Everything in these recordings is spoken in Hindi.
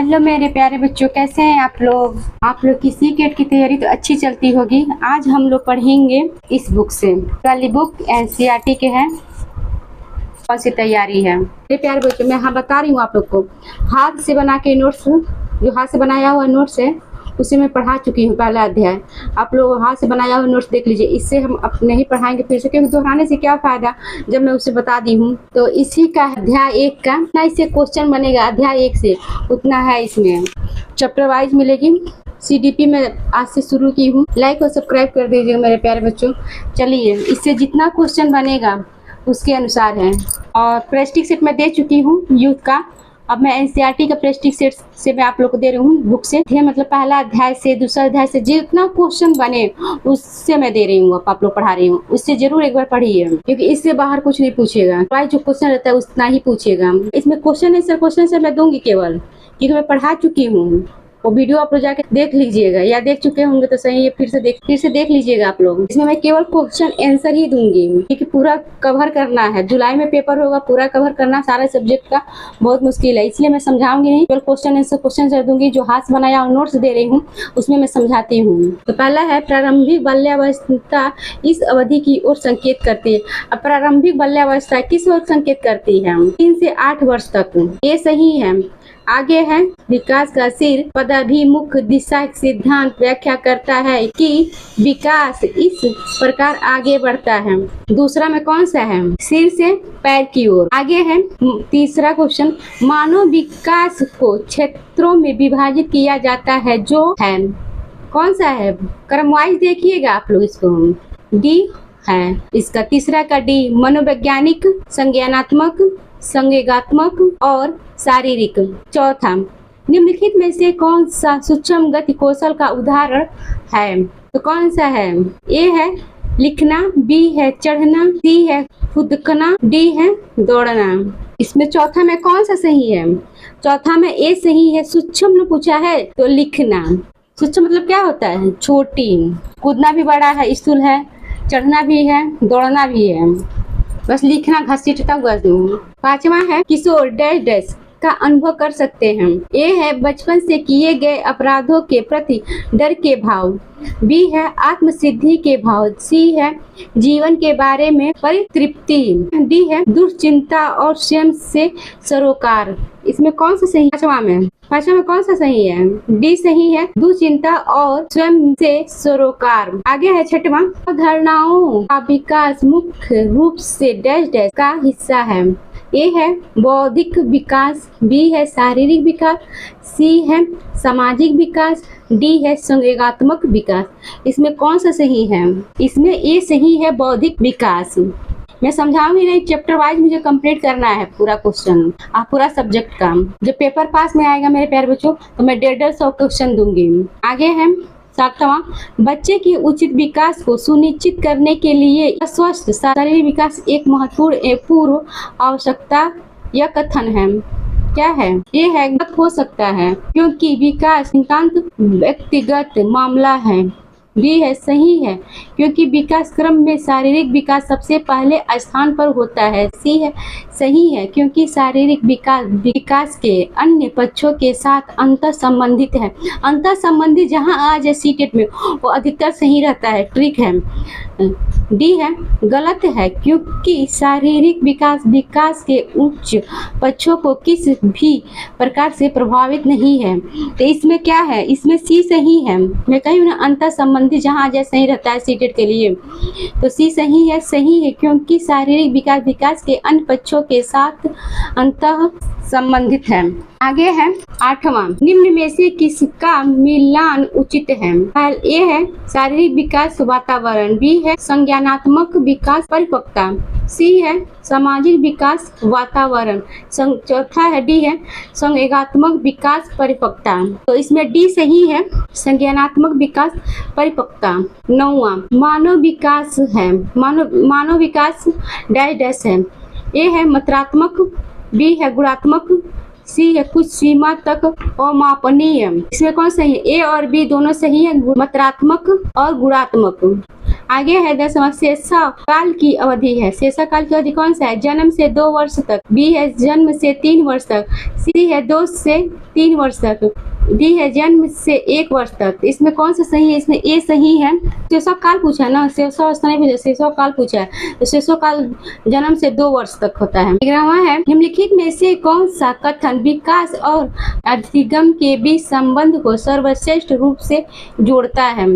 हेलो मेरे प्यारे बच्चों, कैसे हैं आप लोग की सीटेट की तैयारी तो अच्छी चलती होगी। आज हम लोग पढ़ेंगे इस बुक से। वाली बुक एनसीईआरटी के है। कौन सी तैयारी है मेरे प्यारे बच्चों, मैं बता रही हूँ आप लोग को। हाथ से बना के नोट्स, जो हाथ से बनाया हुआ नोट्स है उसे मैं पढ़ा चुकी हूँ। पहला अध्याय आप लोग हाथ से बनाया हुआ नोट्स देख लीजिए। इससे हम अब नहीं पढ़ाएंगे फिर से, क्योंकि दोहराने से क्या फायदा जब मैं उसे बता दी हूँ। तो इसी का अध्याय 1 का ना इससे क्वेश्चन बनेगा। अध्याय 1 से उतना है, इसमें चैप्टर वाइज मिलेगी। CDP में आज से शुरू की हूँ। लाइक और सब्सक्राइब कर दीजिएगा मेरे प्यारे बच्चों। चलिए, इससे जितना क्वेश्चन बनेगा उसके अनुसार है। और प्रेस्टिक सेट मैं दे चुकी हूँ यूथ का। अब मैं एनसीईआरटी का प्रेस्टिक सेट से मैं आप लोग को दे रही हूँ बुक से। मतलब पहला अध्याय से, दूसरा अध्याय से जितना क्वेश्चन बने उससे मैं दे रही हूँ। आप लोग पढ़ा रही हूँ, उससे जरूर एक बार पढ़िए, क्योंकि इससे बाहर कुछ नहीं पूछेगा। जो क्वेश्चन रहता है उतना ही पूछेगा। इसमें क्वेश्चन आंसर मैं दूंगी केवल, क्योंकि मैं पढ़ा चुकी हूँ। वो वीडियो आप लोग जाके देख लीजिएगा, या देख चुके होंगे तो सही है, फिर से देख लीजिएगा आप लोग। इसमें मैं केवल क्वेश्चन आंसर ही दूंगी, क्योंकि पूरा कवर करना है। जुलाई में पेपर होगा, पूरा कवर करना सारा सब्जेक्ट का बहुत मुश्किल है, इसलिए मैं समझाऊंगी नहीं। केवल क्वेश्चन आंसर दूंगी। जो हाथ बनाया और नोट्स दे रही हूँ उसमें मैं समझाती हूँ। तो पहला है प्रारंभिक बाल्यावस्था इस अवधि की ओर संकेत करती है। अब प्रारंभिक बाल्यावस्था किस ओर संकेत करती है? 3 से 8 वर्ष तक, ये सही है। आगे है विकास का सिर पदाभिमुख दिशा सिद्धांत व्याख्या करता है कि विकास इस प्रकार आगे बढ़ता है। दूसरा में कौन सा है? सिर से पैर की ओर। आगे है तीसरा क्वेश्चन, मानव विकास को क्षेत्रों में विभाजित किया जाता है, जो है कौन सा है? क्रम वाइज देखिएगा आप लोग इसको। डी है इसका। तीसरा का डी मनोवैज्ञानिक, संज्ञानात्मक, संवेगात्मक और शारीरिक। चौथा, निम्नलिखित में से कौन सा सूक्ष्म गति कौशल का उदाहरण है? तो कौन सा है? ए है लिखना, बी है चढ़ना, सी है कूदना, डी है दौड़ना। इसमें चौथा में कौन सा सही है? चौथा में ए सही है। सूक्ष्म पूछा है तो लिखना। सूक्ष्म मतलब क्या होता है? छोटी। कूदना भी बड़ा है, स्थूल है। चढ़ना भी है, दौड़ना भी है। बस लिखना घसीटता हुआ। 5वां है किशोर डैश डैश का अनुभव कर सकते हैं। ए है बचपन से किए गए अपराधों के प्रति डर के भाव, बी है आत्मसिद्धि के भाव, सी है जीवन के बारे में परितृप्ति, डी है दुश्चिंता और स्वयं से सरोकार। इसमें कौन सा सही? पांचवा में कौन सा सही है? डी सही है, दुश्चिंता और स्वयं से सरोकार। आगे है 6वां, धारणाओं का विकास मुख्य रूप से डैश डैश का हिस्सा है। ए है बौद्धिक विकास, बी है शारीरिक विकास, सी है सामाजिक विकास, डी है संवेगात्मक विकास। इसमें कौन सा सही है? इसमें ए सही है, बौद्धिक विकास। मैं समझाऊंगी नहीं, चैप्टर वाइज मुझे कंप्लीट करना है पूरा क्वेश्चन, पूरा सब्जेक्ट का। जब पेपर पास में आएगा मेरे प्यारे बच्चों तो मैं 150 क्वेश्चन दूंगी। आगे है 7वां, बच्चे के उचित विकास को सुनिश्चित करने के लिए स्वस्थ शारीरिक विकास एक महत्वपूर्ण पूर्व आवश्यकता या कथन है। क्या है? ये है गलत हो सकता है, क्योंकि विकास नितांत व्यक्तिगत मामला है। बी है सही है, क्योंकि विकास क्रम में शारीरिक विकास सबसे पहले स्थान पर होता है। सी है सही है, क्योंकि शारीरिक विकास के अन्य पक्षों के साथ अंतर संबंधित है। अंतर संबंधित जहाँ आ जाए सीटेट में वो अधिकतर सही रहता है, ट्रिक है। डी है गलत है, क्योंकि शारीरिक विकास के उच्च पक्षों को किस भी प्रकार से प्रभावित नहीं है। तो इसमें क्या है? इसमें सी सही है। मैं कही ना, अंतर संबंधी जहाँ आ जाए सही रहता है सीटेट के लिए, तो सी सही है, क्योंकि शारीरिक विकास के अन्य पक्षों के साथ अंतर संबंधित है। आगे है 8वां, निम्न में से किसका मिलान उचित है? ए है शारीरिक विकास वातावरण, बी है संज्ञानात्मक विकास परिपक्वता, सी है सामाजिक विकास वातावरण, चौथा है डी है संवेगात्मक विकास परिपक्वता। तो इसमें डी सही है, संज्ञानात्मक विकास परिपक्वता। 9वां, मानव विकास है, मानव विकास डैश डैश है। ए है मात्रात्मक, बी है गुणात्मक, सी है कुछ सीमा तक अमापनीय। इसमें कौन सही है? ए और बी दोनों सही है, मात्रात्मक और गुणात्मक। आगे है 10वां, शेषा काल की अवधि है। शेषा काल की अवधि कौन सा है? जन्म से 2 वर्ष तक, बी है जन्म से 3 वर्ष तक, सी है 2 से 3 वर्ष तक, डी है जन्म से 1 वर्ष तक। इसमें कौन सा सही है? इसमें ए सही है। शेषा काल पूछा है ना, शेषा अवस्था नहीं पूछा, शेषा काल पूछा है, तो शेषा काल जन्म से 2 वर्ष तक होता है। 11वां है, निम्नलिखित में से कौन सा कथन विकास और अधिगम के बीच संबंध को सर्वश्रेष्ठ रूप से जोड़ता है?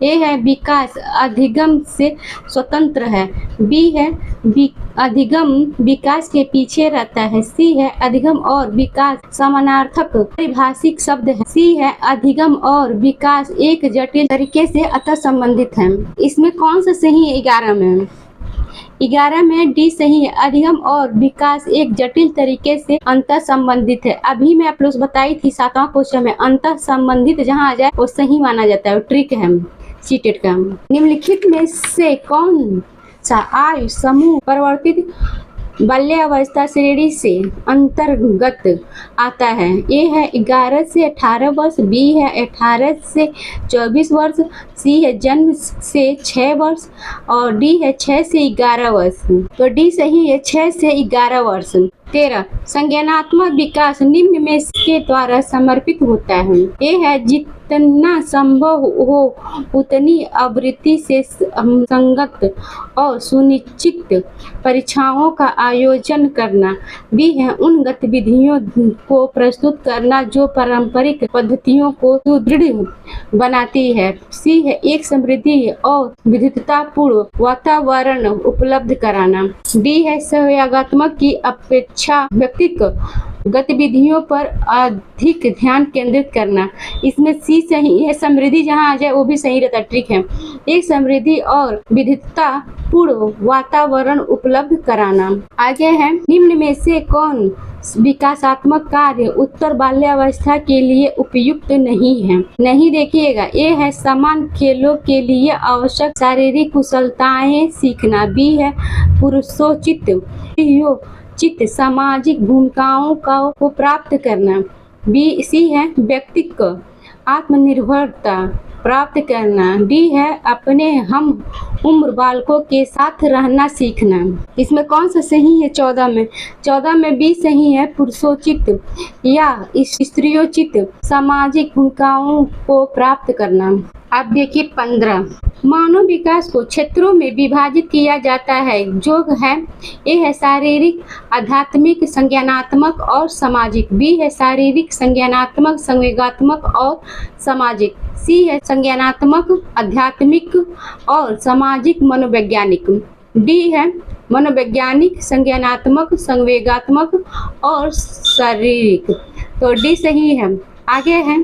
ए है विकास अधिगम से स्वतंत्र है, बी है अधिगम विकास के पीछे रहता है, सी है अधिगम और विकास समानार्थक पारिभाषिक शब्द है, सी है अधिगम और विकास एक जटिल तरीके से अतः संबंधित है। इसमें कौन सा सही है? 11 में 11 में डी सही है, अधिगम और विकास एक जटिल तरीके से अंतर संबंधित है। अभी मैं आप लोग बताई थी 7वां क्वेश्चन में अंतर संबंधित जहाँ आ जाए वो सही माना जाता है, ट्रिक है चीटेड का। निम्नलिखित में से कौन सा आयु समूह परिवर्तित बाल्यावस्था श्रेणी से अंतर्गत आता है? ए है 11 से 18 वर्ष, बी है 18 से 24 वर्ष, सी है जन्म से 6 वर्ष और डी है 6 से 11 वर्ष। तो डी सही है, 6 से 11 वर्ष। 13 संज्ञानात्मक विकास निम्न में के द्वारा समर्पित होता है। ए है जितना संभव हो उतनी आवृत्ति से संगत और सुनिश्चित परीक्षाओं का आयोजन करना, बी है उन गतिविधियों को प्रस्तुत करना जो पारंपरिक पद्धतियों को सुदृढ़ बनाती है, सी है एक समृद्धि और विविधतापूर्ण वातावरण उपलब्ध कराना, डी है सहयोगात्मक की अपेक्षा व्यक्तिगत गतिविधियों पर अधिक ध्यान केंद्रित करना। इसमें सी सही है, समृद्धि जहाँ आ जाए वो भी सही रहता, ट्रिक है। एक समृद्धि और विविधता पूर्ण वातावरण उपलब्ध कराना। आगे है निम्न में से कौन विकासात्मक कार्य उत्तर बाल्यावस्था के लिए उपयुक्त नहीं है? नहीं देखिएगा, ए है समान खेलों के लिए आवश्यक शारीरिक कुशलताएं सीखना, बी है पुरुषोचित सामाजिक भूमिकाओं को प्राप्त करना, बी सी है व्यक्तिगत आत्मनिर्भरता प्राप्त करना, डी है अपने हम उम्र बालकों के साथ रहना सीखना। इसमें कौन सा सही है? 14 में बी सही है, पुरुषोचित या स्त्रियोचित सामाजिक भूमिकाओं को प्राप्त करना। अब देखिए 15 मानव विकास को क्षेत्रों में विभाजित किया जाता है जो है ए है शारीरिक, आध्यात्मिक, संज्ञानात्मक और सामाजिक, बी है शारीरिक, संज्ञानात्मक, संवेगात्मक और सामाजिक, सी है संज्ञानात्मक, आध्यात्मिक और सामाजिक मनोवैज्ञानिक, डी है मनोवैज्ञानिक, संज्ञानात्मक, संवेगात्मक और शारीरिक। तो डी सही है। आगे है